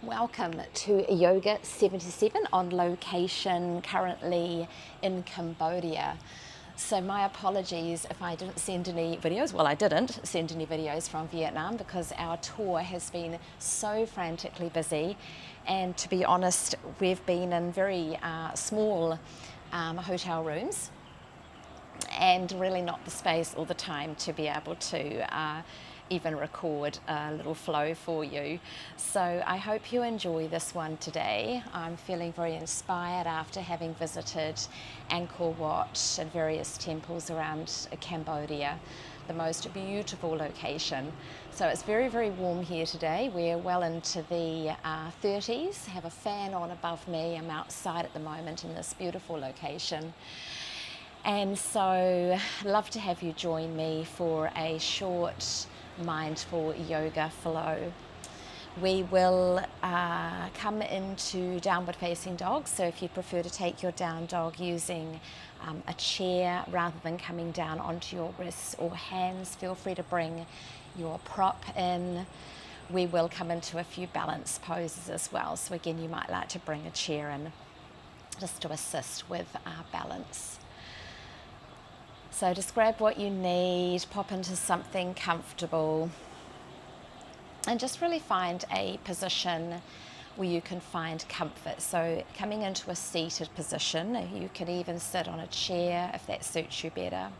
Welcome to Yoga 77 on location currently in Cambodia. So my apologies if I didn't send any videos. Well, I didn't send any videos from Vietnam because our tour has been so frantically busy, and to be honest, we've been in very small hotel rooms and really not the space all the time to be able to even record a little flow for you. So I hope you enjoy this one today. I'm feeling very inspired after having visited Angkor Wat and various temples around Cambodia, the most beautiful location. So it's very, very warm here today. We're well into the 30s, have a fan on above me. I'm outside at the moment in this beautiful location. And so I'd love to have you join me for a short mindful yoga flow. We will come into downward facing dog. So if you prefer to take your down dog using a chair rather than coming down onto your wrists or hands, feel free to bring your prop in. We will come into a few balance poses as well. So again, you might like to bring a chair in just to assist with balance. So just grab what you need, pop into something comfortable, and just really find a position where you can find comfort. So coming into a seated position, you can even sit on a chair if that suits you better.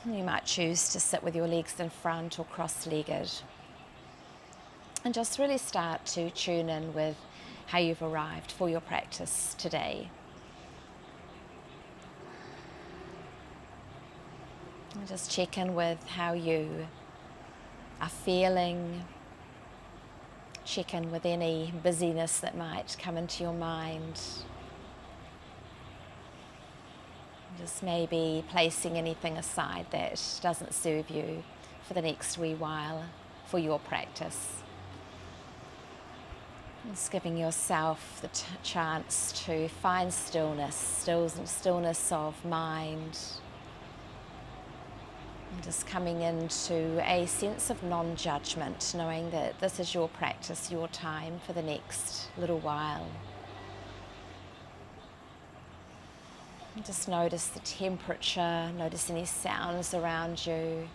You might choose to sit with your legs in front or cross-legged. And just really start to tune in with how you've arrived for your practice today. And just check in with how you are feeling. Check in with any busyness that might come into your mind. Just maybe placing anything aside that doesn't serve you for the next wee while for your practice. Just giving yourself the chance to find stillness of mind. And just coming into a sense of non-judgment, knowing that this is your practice, your time for the next little while. And just notice the temperature, notice any sounds around you.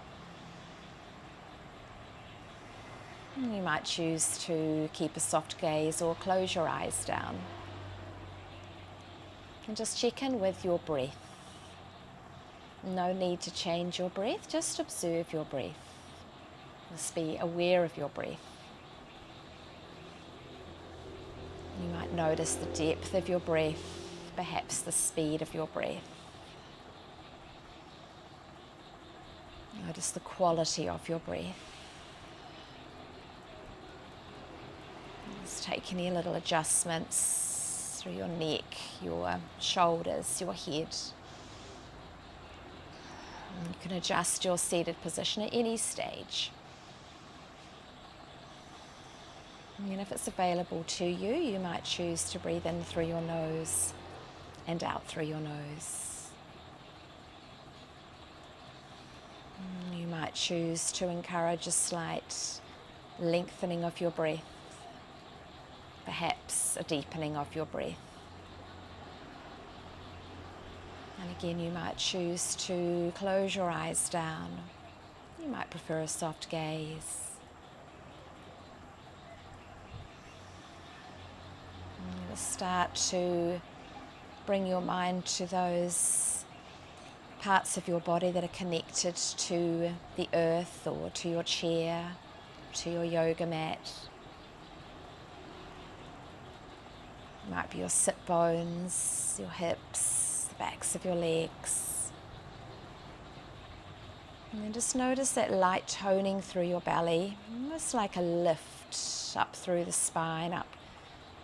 And you might choose to keep a soft gaze or close your eyes down. And just check in with your breath. No need to change your breath, just observe your breath. Just be aware of your breath. You might notice the depth of your breath, perhaps the speed of your breath. Notice the quality of your breath. Just take any little adjustments through your neck, your shoulders, your head. You can adjust your seated position at any stage. And if it's available to you, you might choose to breathe in through your nose and out through your nose. You might choose to encourage a slight lengthening of your breath, perhaps a deepening of your breath. And again, you might choose to close your eyes down. You might prefer a soft gaze. And you'll start to bring your mind to those parts of your body that are connected to the earth or to your chair, to your yoga mat. It might be your sit bones, your hips, backs of your legs. And then just notice that light toning through your belly, almost like a lift up through the spine, up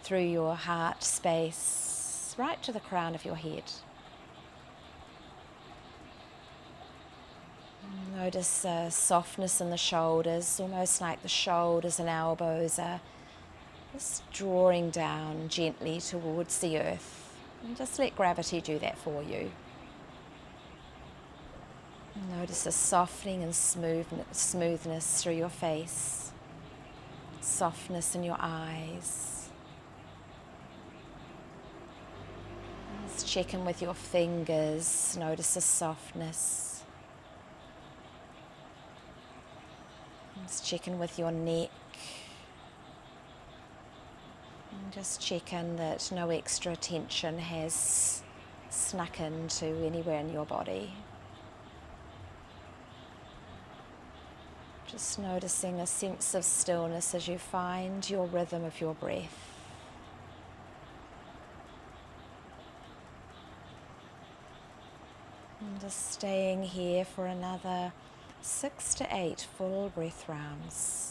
through your heart space, right to the crown of your head. Notice a softness in the shoulders, almost like the shoulders and elbows are just drawing down gently towards the earth. And just let gravity do that for you. Notice a softening and smoothness through your face. softness in your eyes. Just check in with your fingers, notice the softness. Just check in with your neck. And just check in that no extra tension has snuck into anywhere in your body. Just noticing a sense of stillness as you find your rhythm of your breath. And just staying here for another 6 to 8 full breath rounds.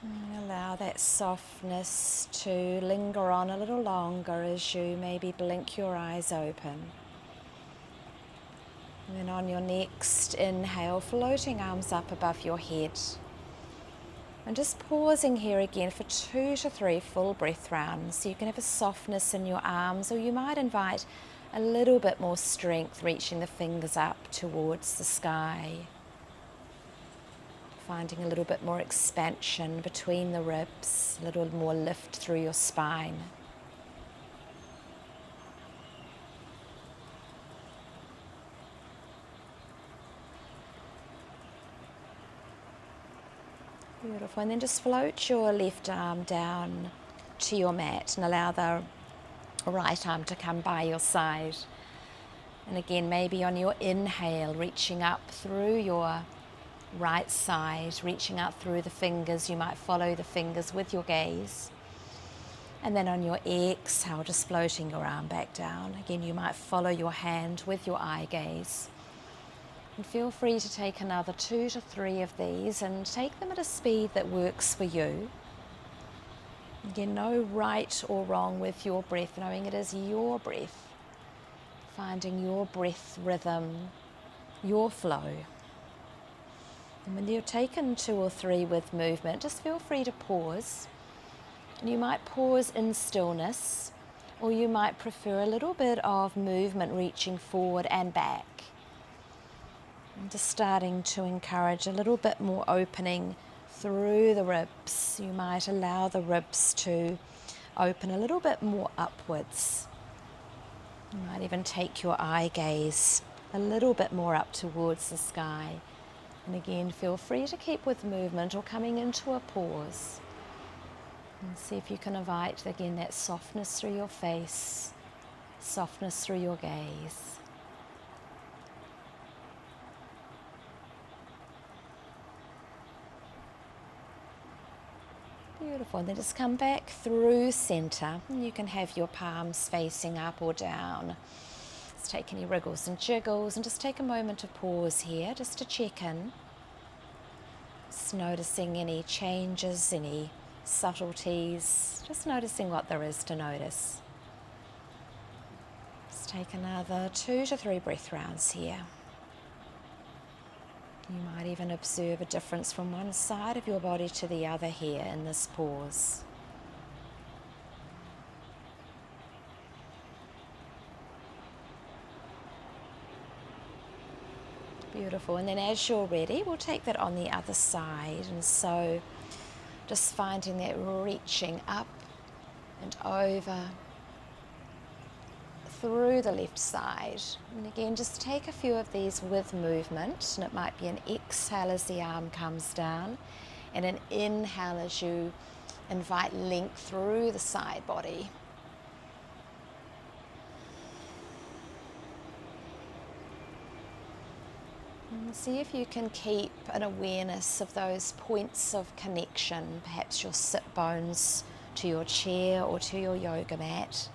And allow that softness to linger on a little longer as you maybe blink your eyes open. And then on your next inhale, floating arms up above your head. And just pausing here again for 2 to 3 full breath rounds. So you can have a softness in your arms, or you might invite a little bit more strength, reaching the fingers up towards the sky. Finding a little bit more expansion between the ribs, a little more lift through your spine. Beautiful. And then just float your left arm down to your mat and allow the right arm to come by your side. And again, maybe on your inhale, reaching up through your right side, reaching out through the fingers. You might follow the fingers with your gaze. And then on your exhale, just floating your arm back down. Again, you might follow your hand with your eye gaze. And feel free to take another 2 to 3 of these and take them at a speed that works for you. Again, no right or wrong with your breath, knowing it is your breath. Finding your breath rhythm, your flow. And when you're taken 2 or 3 with movement, just feel free to pause. And you might pause in stillness, or you might prefer a little bit of movement reaching forward and back. And just starting to encourage a little bit more opening through the ribs. You might allow the ribs to open a little bit more upwards. You might even take your eye gaze a little bit more up towards the sky. And again, feel free to keep with movement or coming into a pause. And see if you can invite, again, that softness through your face, softness through your gaze. Beautiful. And then just come back through center. And you can have your palms facing up or down. Take any wriggles and jiggles, and just take a moment of pause here just to check in. Just noticing any changes, any subtleties, just noticing what there is to notice. Just take another 2 to 3 breath rounds here. You might even observe a difference from one side of your body to the other here in this pause. Beautiful. And then as you're ready, we'll take that on the other side. And so just finding that reaching up and over through the left side. And again, just take a few of these with movement. And it might be an exhale as the arm comes down, and an inhale as you invite length through the side body. And see if you can keep an awareness of those points of connection, perhaps your sit bones to your chair or to your yoga mat.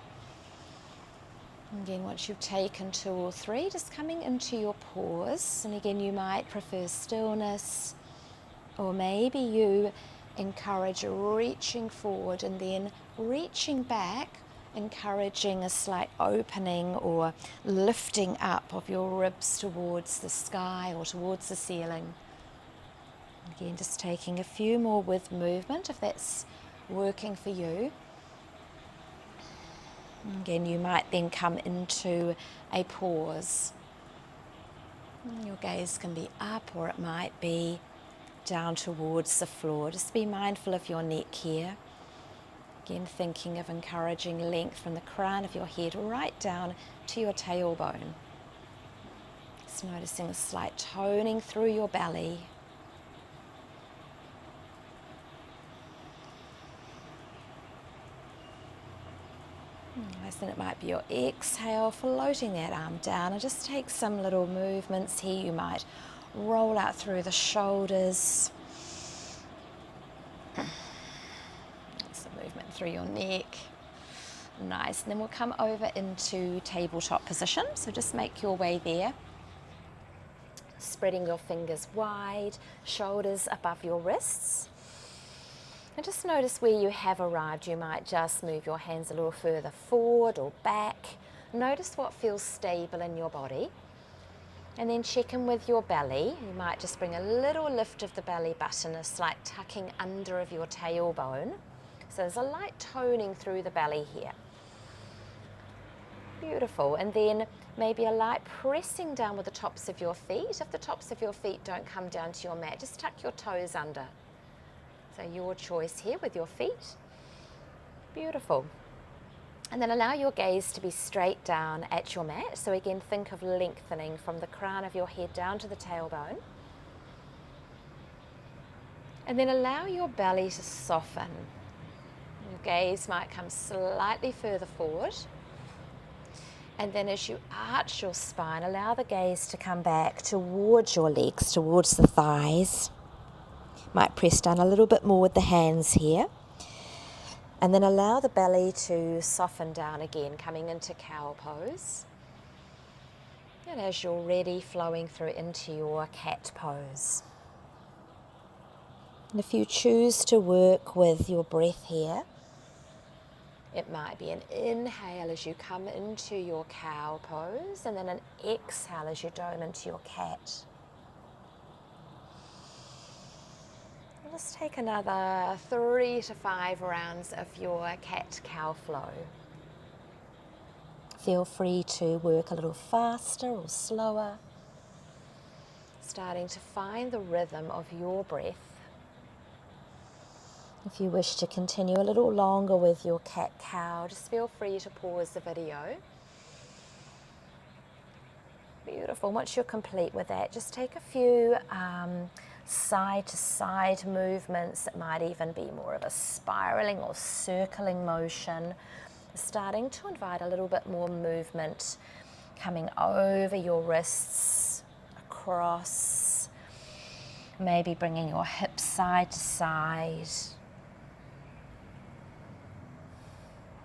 And again, once you've taken 2 or 3, just coming into your pause. And again, you might prefer stillness, or maybe you encourage reaching forward and then reaching back, encouraging a slight opening or lifting up of your ribs towards the sky or towards the ceiling. Again, just taking a few more with movement if that's working for you. Again, you might then come into a pause. Your gaze can be up or it might be down towards the floor. Just be mindful of your neck here. Again, thinking of encouraging length from the crown of your head right down to your tailbone. Just noticing a slight toning through your belly. Nice, and it might be your exhale, floating that arm down, and just take some little movements here. You might roll out through the shoulders. Some movement through your neck. Nice, and then we'll come over into tabletop position. So just make your way there. Spreading your fingers wide, shoulders above your wrists. And just notice where you have arrived. You might just move your hands a little further forward or back. Notice what feels stable in your body. And then check in with your belly. You might just bring a little lift of the belly button, a slight tucking under of your tailbone. So there's a light toning through the belly here. Beautiful. And then maybe a light pressing down with the tops of your feet. If the tops of your feet don't come down to your mat, just tuck your toes under. So your choice here with your feet. Beautiful. And then allow your gaze to be straight down at your mat. So again, think of lengthening from the crown of your head down to the tailbone. And then allow your belly to soften. Your gaze might come slightly further forward. And then as you arch your spine, allow the gaze to come back towards your legs, towards the thighs. Might press down a little bit more with the hands here. And then allow the belly to soften down again, coming into cow pose. And as you're ready, flowing through into your cat pose. And if you choose to work with your breath here, it might be an inhale as you come into your cow pose, and then an exhale as you dome into your cat. Let's take another 3 to 5 rounds of your cat-cow flow. Feel free to work a little faster or slower, starting to find the rhythm of your breath. If you wish to continue a little longer with your cat-cow, just feel free to pause the video. Beautiful. Once you're complete with that, just take a few side-to-side movements. It might even be more of a spiraling or circling motion. Starting to invite a little bit more movement coming over your wrists, across, maybe bringing your hips side to side.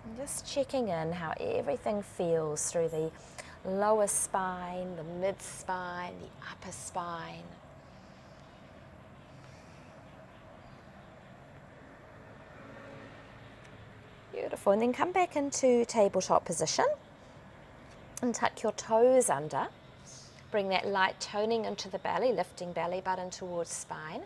And just checking in how everything feels through the lower spine, the mid-spine, the upper spine. Beautiful. And then come back into tabletop position and tuck your toes under. Bring that light toning into the belly, lifting belly button towards spine.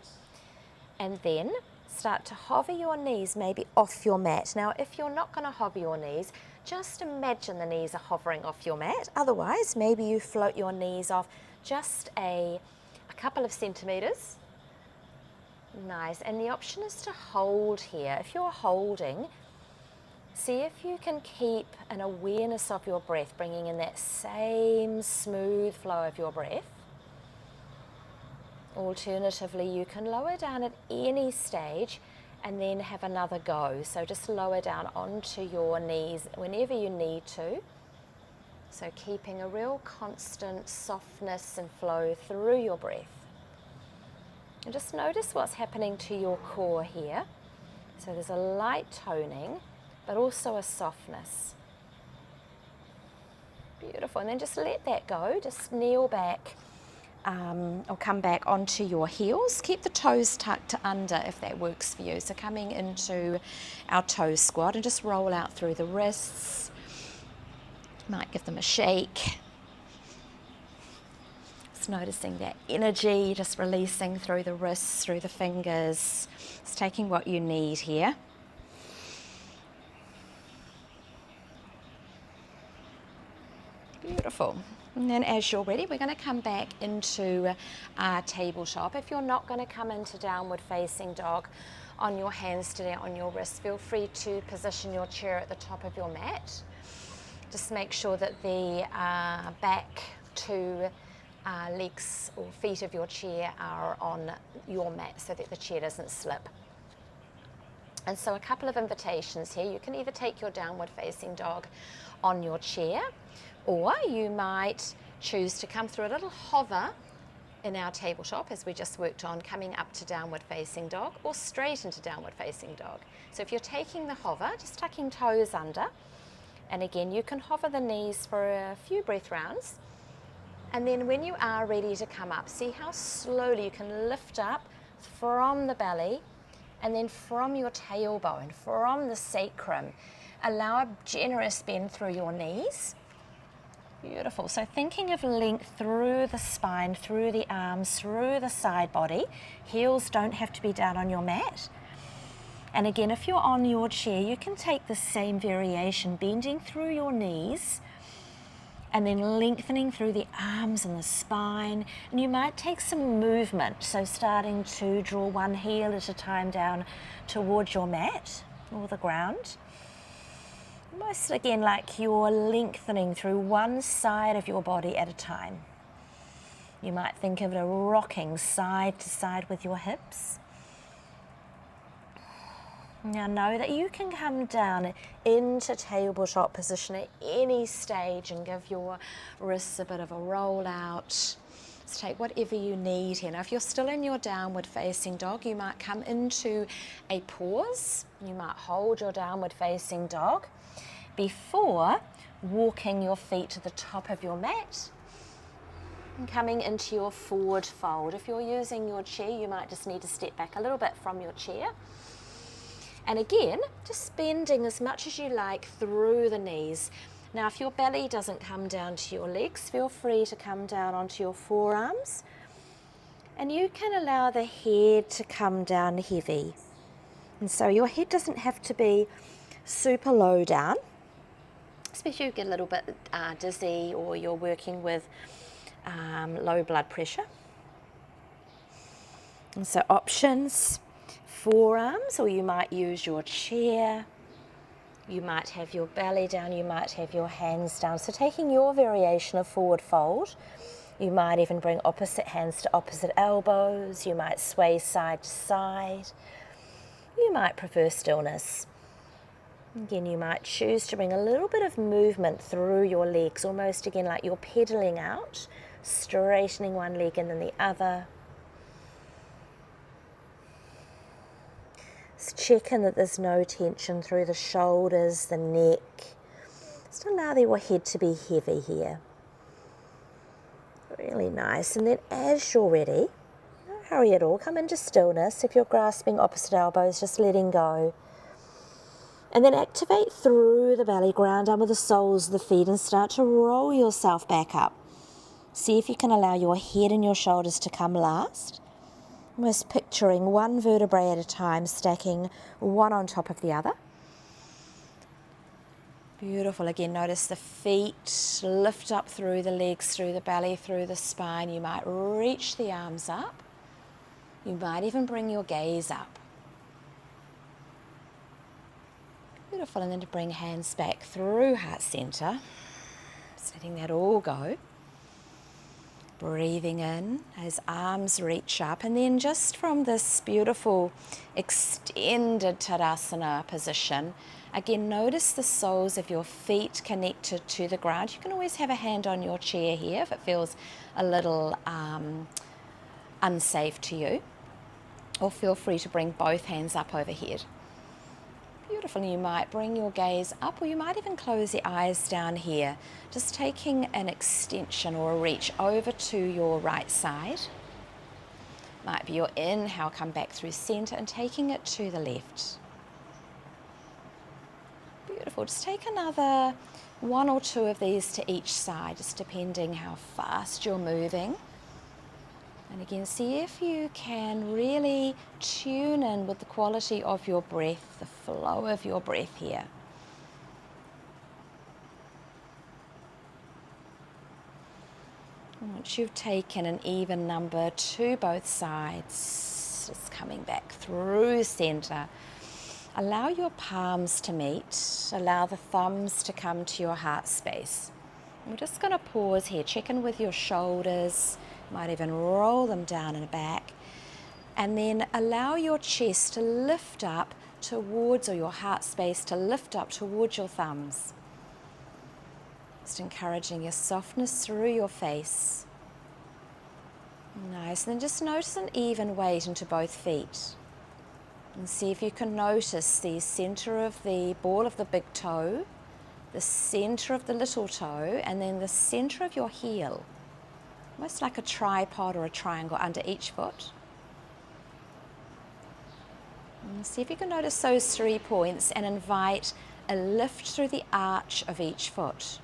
And then start to hover your knees maybe off your mat. Now, if you're not going to hover your knees, just imagine the knees are hovering off your mat. Otherwise, maybe you float your knees off just a couple of centimeters. Nice. And the option is to hold here. If you're holding, see if you can keep an awareness of your breath, bringing in that same smooth flow of your breath. Alternatively, you can lower down at any stage and then have another go. So just lower down onto your knees whenever you need to. So keeping a real constant softness and flow through your breath. And just notice what's happening to your core here. So there's a light toning, but also a softness. Beautiful. And then just let that go. Just kneel back or come back onto your heels. Keep the toes tucked under if that works for you. So coming into our toe squat and just roll out through the wrists. Might give them a shake. Just noticing that energy, just releasing through the wrists, through the fingers. Just taking what you need here. Beautiful. And then as you're ready, we're going to come back into our tabletop. If you're not going to come into downward facing dog on your hands today, on your wrists, feel free to position your chair at the top of your mat. Just make sure that the back two legs or feet of your chair are on your mat so that the chair doesn't slip. And so a couple of invitations here. You can either take your downward facing dog on your chair, or you might choose to come through a little hover in our tabletop as we just worked on, coming up to downward facing dog or straight into downward facing dog. So if you're taking the hover, just tucking toes under, and again you can hover the knees for a few breath rounds, and then when you are ready to come up, see how slowly you can lift up from the belly and then from your tailbone, from the sacrum. Allow a generous bend through your knees. Beautiful. So thinking of length through the spine, through the arms, through the side body. Heels don't have to be down on your mat. And again, if you're on your chair, you can take the same variation, bending through your knees and then lengthening through the arms and the spine. And you might take some movement, so starting to draw one heel at a time down towards your mat or the ground. Almost again like you're lengthening through one side of your body at a time. You might think of it a rocking side to side with your hips. Now know that you can come down into tabletop position at any stage and give your wrists a bit of a roll out. Just take whatever you need here. Now if you're still in your downward facing dog, you might come into a pause. You might hold your downward facing dog before walking your feet to the top of your mat and coming into your forward fold. If you're using your chair, you might just need to step back a little bit from your chair. And again, just bending as much as you like through the knees. Now, if your belly doesn't come down to your legs, feel free to come down onto your forearms. And you can allow the head to come down heavy. And so your head doesn't have to be super low down, especially if you get a little bit dizzy or you're working with low blood pressure. And so options, forearms, or you might use your chair. You might have your belly down, you might have your hands down. So taking your variation of forward fold, you might even bring opposite hands to opposite elbows. You might sway side to side. You might prefer stillness. Again, you might choose to bring a little bit of movement through your legs, almost again like you're pedaling out, straightening one leg and then the other. Just check in that there's no tension through the shoulders, the neck. Just allow your head to be heavy here. Really nice. And then as you're ready, don't hurry at all, come into stillness. If you're grasping opposite elbows, just letting go. And then activate through the belly, ground down with the soles of the feet and start to roll yourself back up. See if you can allow your head and your shoulders to come last. Almost picturing one vertebrae at a time, stacking one on top of the other. Beautiful. Again, notice the feet lift up through the legs, through the belly, through the spine. You might reach the arms up. You might even bring your gaze up. Beautiful. And then to bring hands back through heart center. Just letting that all go. Breathing in as arms reach up, and then just from this beautiful extended Tadasana position, again notice the soles of your feet connected to the ground. You can always have a hand on your chair here if it feels a little unsafe to you, or feel free to bring both hands up overhead. Beautiful. You might bring your gaze up, or you might even close the eyes down here, just taking an extension or a reach over to your right side. Might be your inhale, come back through center and taking it to the left. Beautiful. Just take another 1 or 2 of these to each side, just depending how fast you're moving. And again, see if you can really tune in with the quality of your breath, the flow of your breath here. Once you've taken an even number to both sides, just coming back through center, allow your palms to meet, allow the thumbs to come to your heart space. We're just going to pause here, check in with your shoulders, might even roll them down and back, and then allow your chest to lift up towards, or your heart space to lift up towards your thumbs. Just encouraging your softness through your face. Nice, and then just notice an even weight into both feet. And see if you can notice the center of the ball of the big toe, the center of the little toe, and then the center of your heel. Almost like a tripod or a triangle under each foot. And see if you can notice those 3 points and invite a lift through the arch of each foot.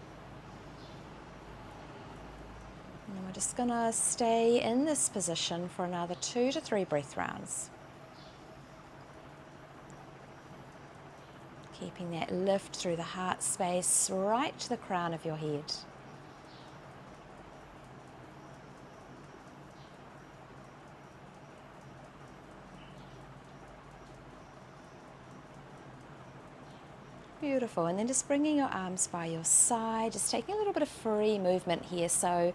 And we're just going to stay in this position for another 2 to 3 breath rounds. Keeping that lift through the heart space right to the crown of your head. Beautiful, and then just bringing your arms by your side, just taking a little bit of free movement here. So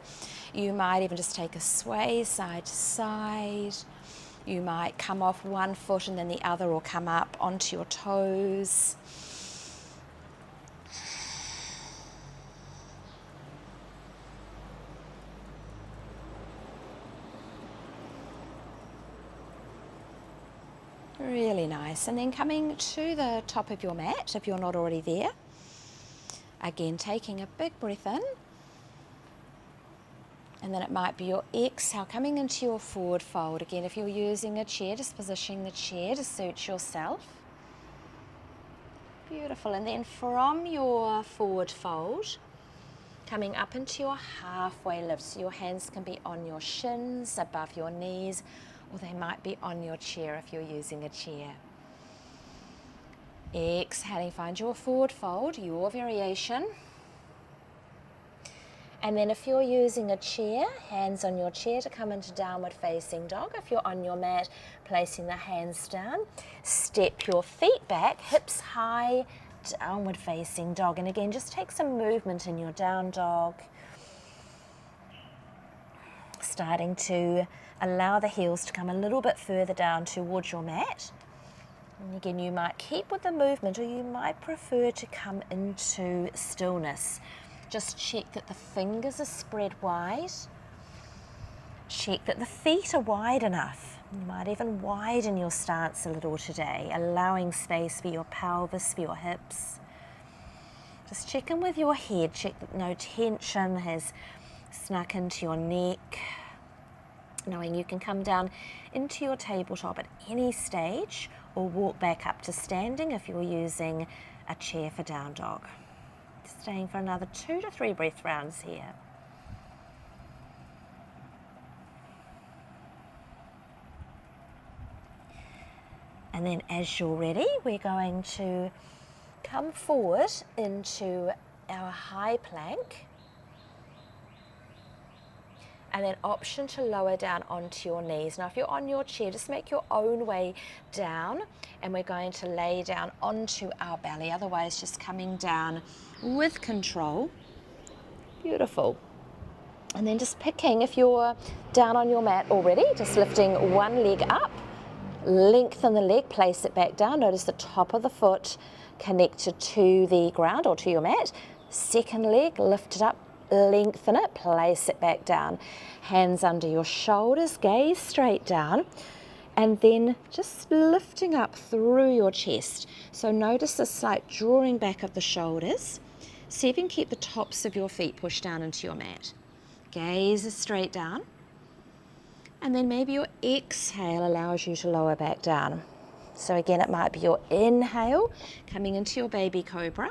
you might even just take a sway side to side. You might come off one foot and then the other, or come up onto your toes. Really nice. And then coming to the top of your mat, if you're not already there. Again, taking a big breath in. And then it might be your exhale coming into your forward fold. Again, if you're using a chair, just positioning the chair to suit yourself. Beautiful. And then from your forward fold, coming up into your halfway lift. So your hands can be on your shins, above your knees, or they might be on your chair if you're using a chair. Exhaling, find your forward fold, your variation. And then if you're using a chair, hands on your chair to come into downward facing dog. If you're on your mat, placing the hands down. Step your feet back, hips high, downward facing dog. And again, just take some movement in your down dog. Starting to allow the heels to come a little bit further down towards your mat. And again, you might keep with the movement, or you might prefer to come into stillness. Just check that the fingers are spread wide. Check that the feet are wide enough. You might even widen your stance a little today, allowing space for your pelvis, for your hips. Just check in with your head. Check that no tension has snuck into your neck. Knowing you can come down into your tabletop at any stage, or walk back up to standing if you're using a chair for down dog. Staying for another 2 to 3 breath rounds here. And then as you're ready, we're going to come forward into our high plank. And then option to lower down onto your knees. Now if you're on your chair, just make your own way down, and we're going to lay down onto our belly. Otherwise, just coming down with control. Beautiful. And then just picking, if you're down on your mat already, just lifting one leg up, lengthen the leg, place it back down. Notice the top of the foot connected to the ground or to your mat. Second leg, lift it up, lengthen it, place it back down. Hands under your shoulders, gaze straight down. And then just lifting up through your chest. So notice the slight drawing back of the shoulders. See if you can keep the tops of your feet pushed down into your mat. Gaze straight down. And then maybe your exhale allows you to lower back down. So again, it might be your inhale coming into your baby cobra.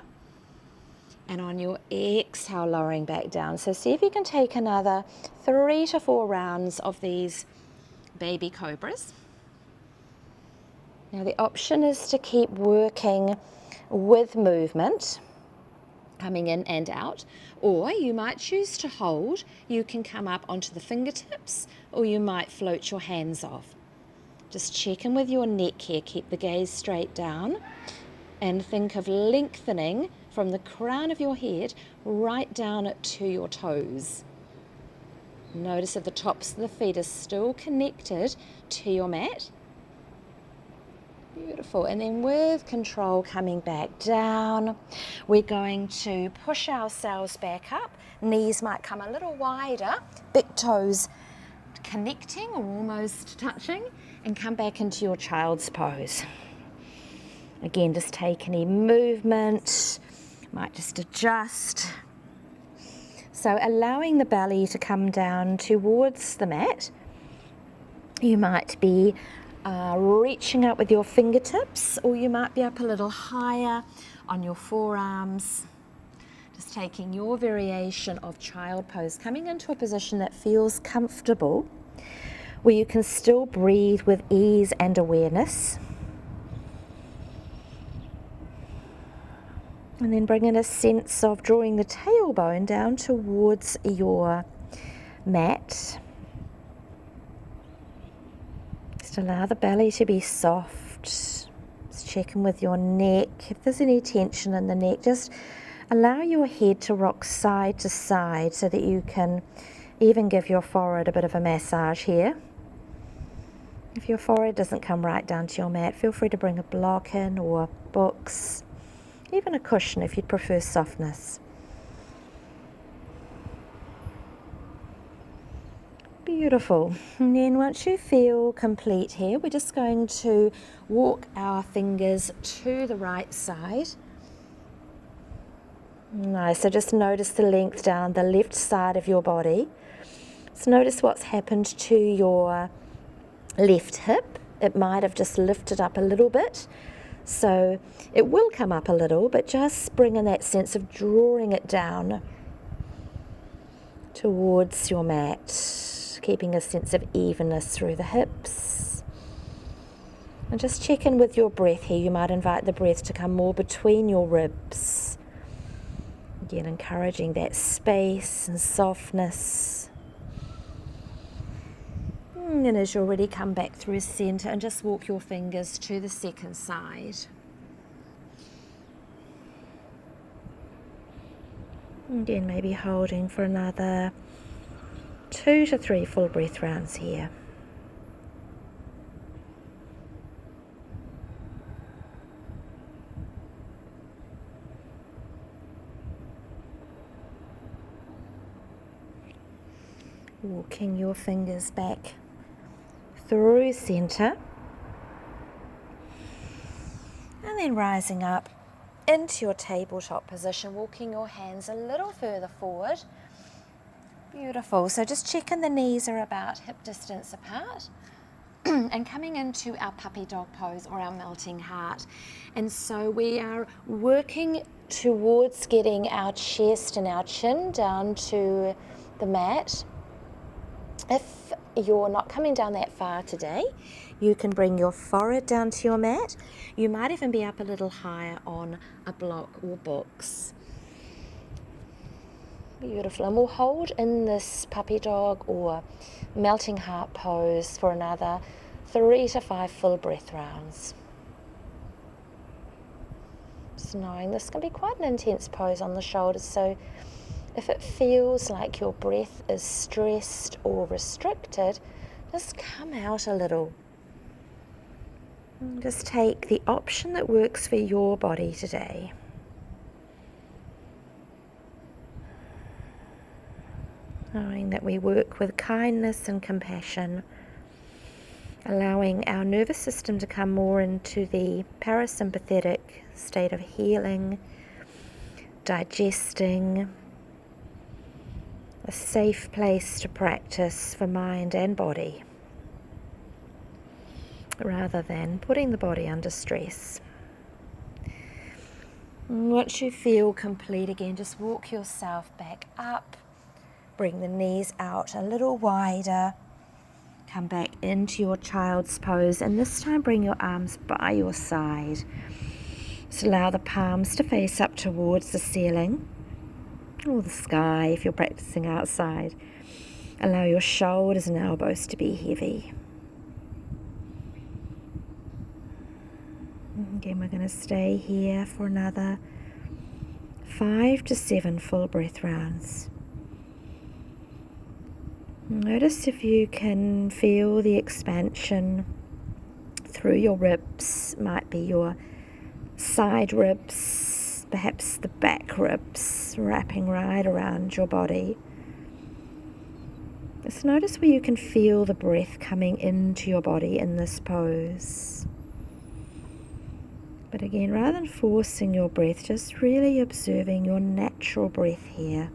And on your exhale, lowering back down. So see if you can take another 3 to 4 rounds of these baby cobras. Now the option is to keep working with movement, coming in and out, or you might choose to hold. You can come up onto the fingertips, or you might float your hands off. Just check in with your neck here, keep the gaze straight down, and think of lengthening from the crown of your head right down to your toes. Notice that the tops of the feet are still connected to your mat. Beautiful. And then with control coming back down, we're going to push ourselves back up. Knees might come a little wider, big toes connecting or almost touching, and come back into your child's pose. Again, just take any movement, might just adjust. So allowing the belly to come down towards the mat. You might be reaching up with your fingertips, or you might be up a little higher on your forearms. Just taking your variation of child pose, coming into a position that feels comfortable, where you can still breathe with ease and awareness. And then bring in a sense of drawing the tailbone down towards your mat. Just allow the belly to be soft. Just check in with your neck. If there's any tension in the neck, just allow your head to rock side to side so that you can even give your forehead a bit of a massage here. If your forehead doesn't come right down to your mat, feel free to bring a block in, or books, even a cushion if you'd prefer softness. Beautiful. And then once you feel complete here, we're just going to walk our fingers to the right side. Nice. So just notice the length down the left side of your body. So notice what's happened to your left hip. It might have just lifted up a little bit. So it will come up a little, but just bring in that sense of drawing it down towards your mat, keeping a sense of evenness through the hips. And just check in with your breath here. You might invite the breath to come more between your ribs. Again, encouraging that space and softness. And as you're ready, come back through center and just walk your fingers to the second side. Again, maybe holding for another 2 to 3 full breath rounds here. Walking your fingers back through center, and then rising up into your tabletop position, walking your hands a little further forward. Beautiful. So just checking the knees are about hip distance apart. And coming into our puppy dog pose, or our melting heart. And so we are working towards getting our chest and our chin down to the mat. If you're not coming down that far today, you can bring your forehead down to your mat. You might even be up a little higher on a block or books. Beautiful. And we'll hold in this puppy dog or melting heart pose for another 3 to 5 full breath rounds. Just knowing this can be quite an intense pose on the shoulders, so if it feels like your breath is stressed or restricted, just come out a little. And just take the option that works for your body today. Knowing that we work with kindness and compassion allowing our nervous system to come more into the parasympathetic state of healing, digesting, a safe place to practice for mind and body, rather than putting the body under stress. Once you feel complete again, just walk yourself back up, bring the knees out a little wider, come back into your child's pose, and this time bring your arms by your side. Just allow the palms to face up towards the ceiling or the sky if you're practicing outside. Allow your shoulders and elbows to be heavy. Again, we're going to stay here for another 5 to 7 full breath rounds. Notice if you can feel the expansion through your ribs. Might be your side ribs, perhaps the back ribs wrapping right around your body. Just notice where you can feel the breath coming into your body in this pose. But again, rather than forcing your breath, just really observing your natural breath here.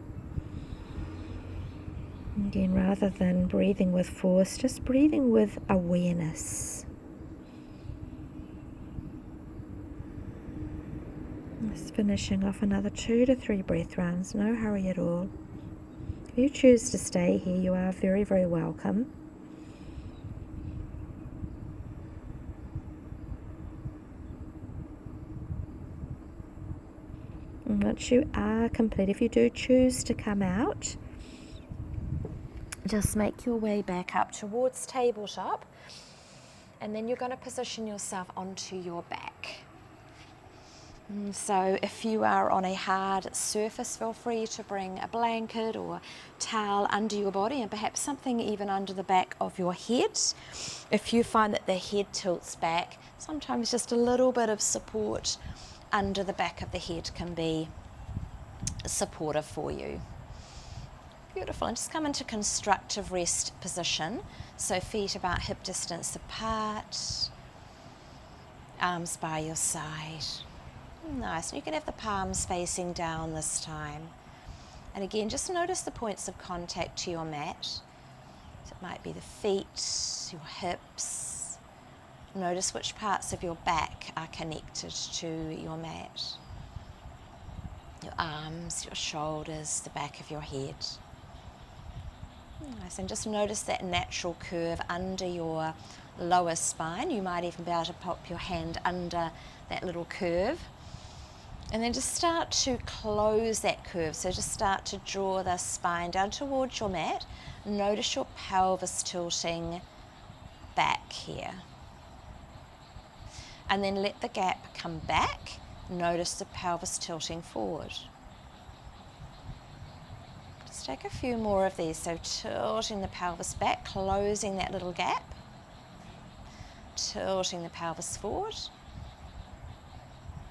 Again, rather than breathing with force, just breathing with awareness. Just finishing off another 2 to 3 breath rounds, no hurry at all. If you choose to stay here, you are very, very welcome. And once you are complete, if you do choose to come out, just make your way back up towards tabletop, and then you're going to position yourself onto your back. And so if you are on a hard surface, feel free to bring a blanket or towel under your body, and perhaps something even under the back of your head. If you find that the head tilts back, sometimes just a little bit of support under the back of the head can be supportive for you. Beautiful. And just come into constructive rest position. So feet about hip distance apart, arms by your side. Nice. You can have the palms facing down this time. And again, just notice the points of contact to your mat. So it might be the feet, your hips. Notice which parts of your back are connected to your mat. Your arms, your shoulders, the back of your head. Nice, and just notice that natural curve under your lower spine. You might even be able to pop your hand under that little curve. And then just start to close that curve. So just start to draw the spine down towards your mat. Notice your pelvis tilting back here. And then let the gap come back. Notice the pelvis tilting forward. Take a few more of these, so tilting the pelvis back, closing that little gap, tilting the pelvis forward,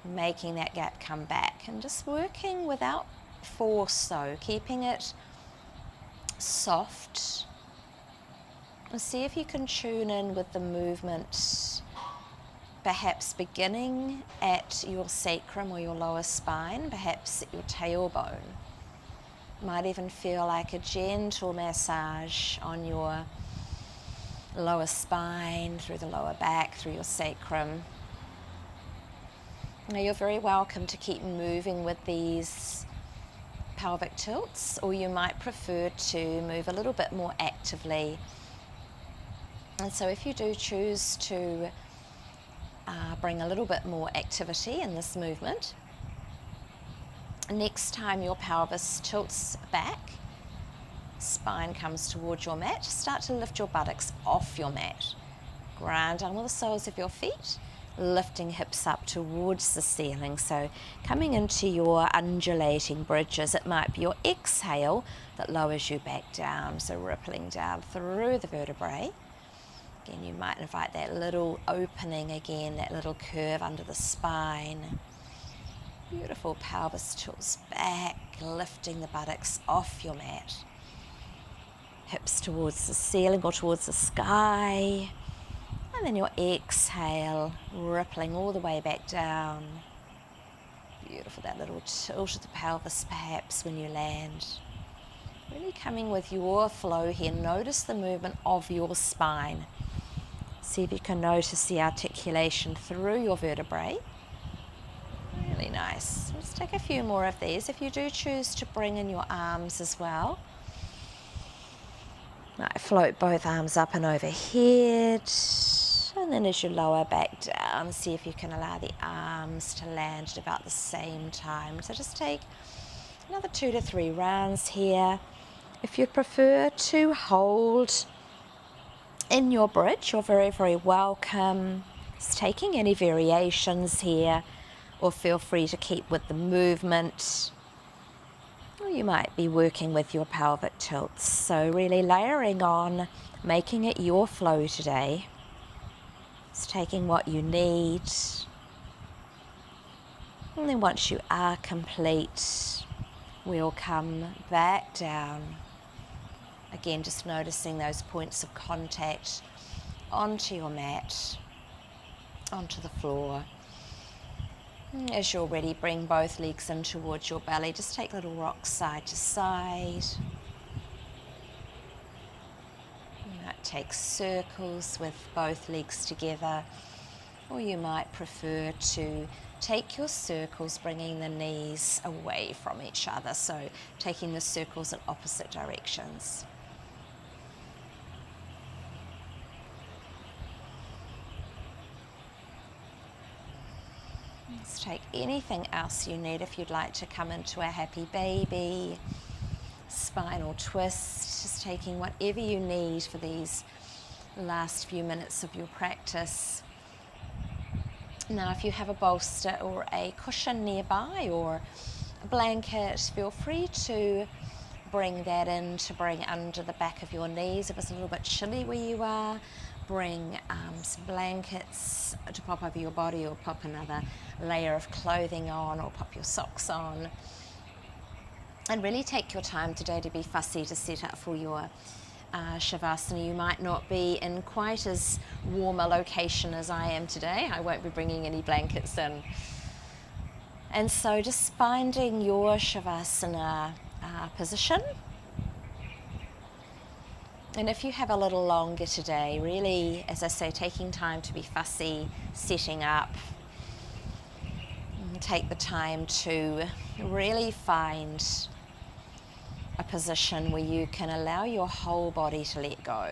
making that gap come back, and just working without force though, keeping it soft, and see if you can tune in with the movement, perhaps beginning at your sacrum or your lower spine, perhaps at your tailbone. Might even feel like a gentle massage on your lower spine, through the lower back, through your sacrum. Now you're very welcome to keep moving with these pelvic tilts, or you might prefer to move a little bit more actively. And so if you do choose to bring a little bit more activity in this movement, next time your pelvis tilts back, spine comes towards your mat, start to lift your buttocks off your mat. Ground down with the soles of your feet, lifting hips up towards the ceiling. So coming into your undulating bridges, it might be your exhale that lowers you back down, so rippling down through the vertebrae. Again, you might invite that little opening again, that little curve under the spine. Beautiful, pelvis tilts back, lifting the buttocks off your mat. Hips towards the ceiling or towards the sky. And then your exhale, rippling all the way back down. Beautiful, that little tilt of the pelvis perhaps when you land. Really coming with your flow here. Notice the movement of your spine. See if you can notice the articulation through your vertebrae. Really nice. Let's take a few more of these. If you do choose to bring in your arms as well. Right, float both arms up and overhead. And then as you lower back down, see if you can allow the arms to land at about the same time. So just take another 2 to 3 rounds here. If you prefer to hold in your bridge, you're very, very welcome. Just taking any variations here, or feel free to keep with the movement. Or you might be working with your pelvic tilts. So really layering on, making it your flow today. Just taking what you need. And then once you are complete, we'll come back down. Again, just noticing those points of contact onto your mat, onto the floor. As you're ready, bring both legs in towards your belly. Just take little rocks side to side. You might take circles with both legs together, or you might prefer to take your circles, bringing the knees away from each other. So taking the circles in opposite directions. Let's take anything else you need. If you'd like to come into a happy baby, spinal twist, just taking whatever you need for these last few minutes of your practice. Now, if you have a bolster or a cushion nearby or a blanket, feel free to bring that in to bring under the back of your knees. If it's a little bit chilly where you are, bring some blankets to pop over your body, or pop another layer of clothing on, or pop your socks on. And really take your time today to be fussy to set up for your Shavasana. You might not be in quite as warm a location as I am today. I won't be bringing any blankets in. And so just finding your Shavasana position. And if you have a little longer today, really, as I say, taking time to be fussy, setting up, take the time to really find a position where you can allow your whole body to let go.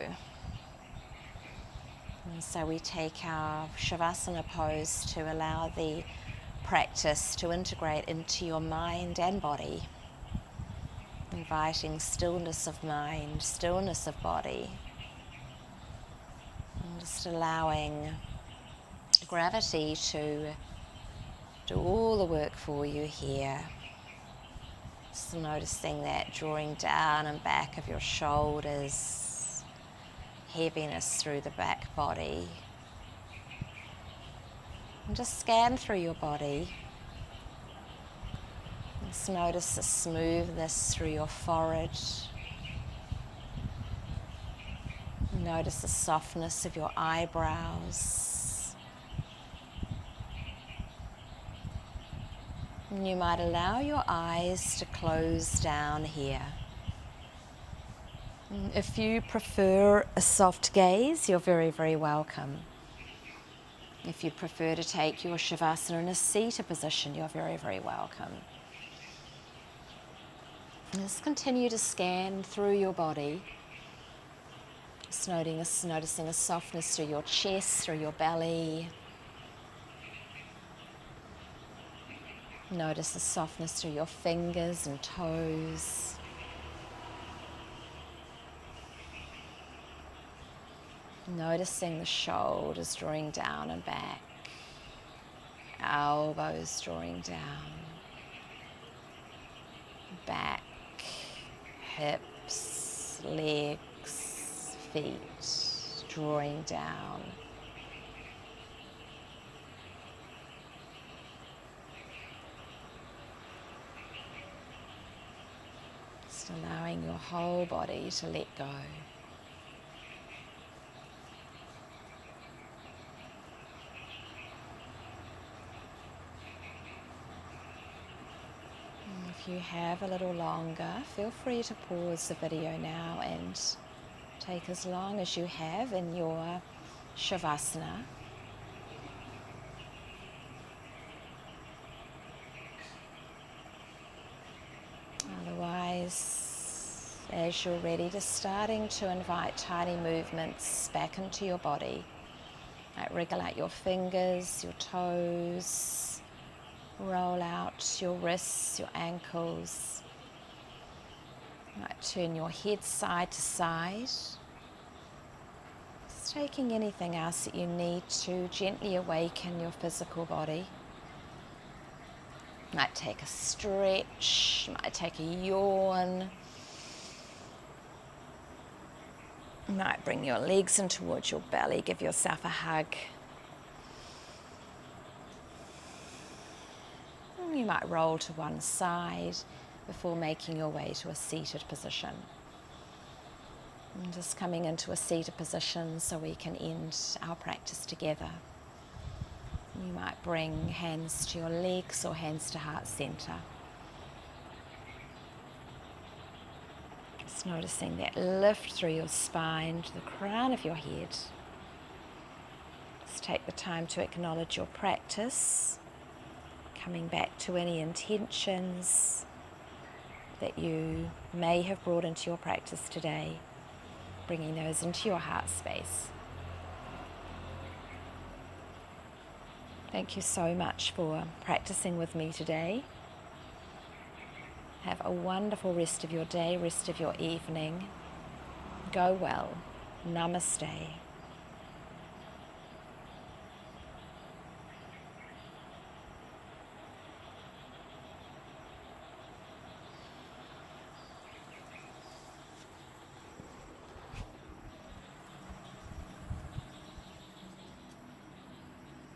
And so we take our Shavasana pose to allow the practice to integrate into your mind and body, inviting stillness of mind, stillness of body, and just allowing gravity to do all the work for you here. Just noticing that drawing down and back of your shoulders, heaviness through the back body. And just scan through your body. Just notice the smoothness through your forehead. Notice the softness of your eyebrows. And you might allow your eyes to close down here. If you prefer a soft gaze, you're very, very welcome. If you prefer to take your Shavasana in a seated position, you're very, very welcome. Just continue to scan through your body. Just noticing a softness through your chest, through your belly. Notice the softness through your fingers and toes. Noticing the shoulders drawing down and back. Elbows drawing down. Back, hips, legs, feet drawing down. Just allowing your whole body to let go. if you have a little longer, feel free to pause the video now and take as long as you have in your Shavasana. Otherwise, as you're ready, just starting to invite tiny movements back into your body. Like wriggle out your fingers, your toes, roll out your wrists, your ankles. Like turn your head side to side. Just taking anything else that you need to gently awaken your physical body. Might take a stretch, might take a yawn. You might bring your legs in towards your belly, give yourself a hug. You might roll to one side before making your way to a seated position. And just coming into a seated position so we can end our practice together. You might bring hands to your legs or hands to heart center. Just noticing that lift through your spine to the crown of your head. Just take the time to acknowledge your practice, coming back to any intentions that you may have brought into your practice today, bringing those into your heart space. Thank you so much for practicing with me today. Have a wonderful rest of your day, rest of your evening. Go well. Namaste.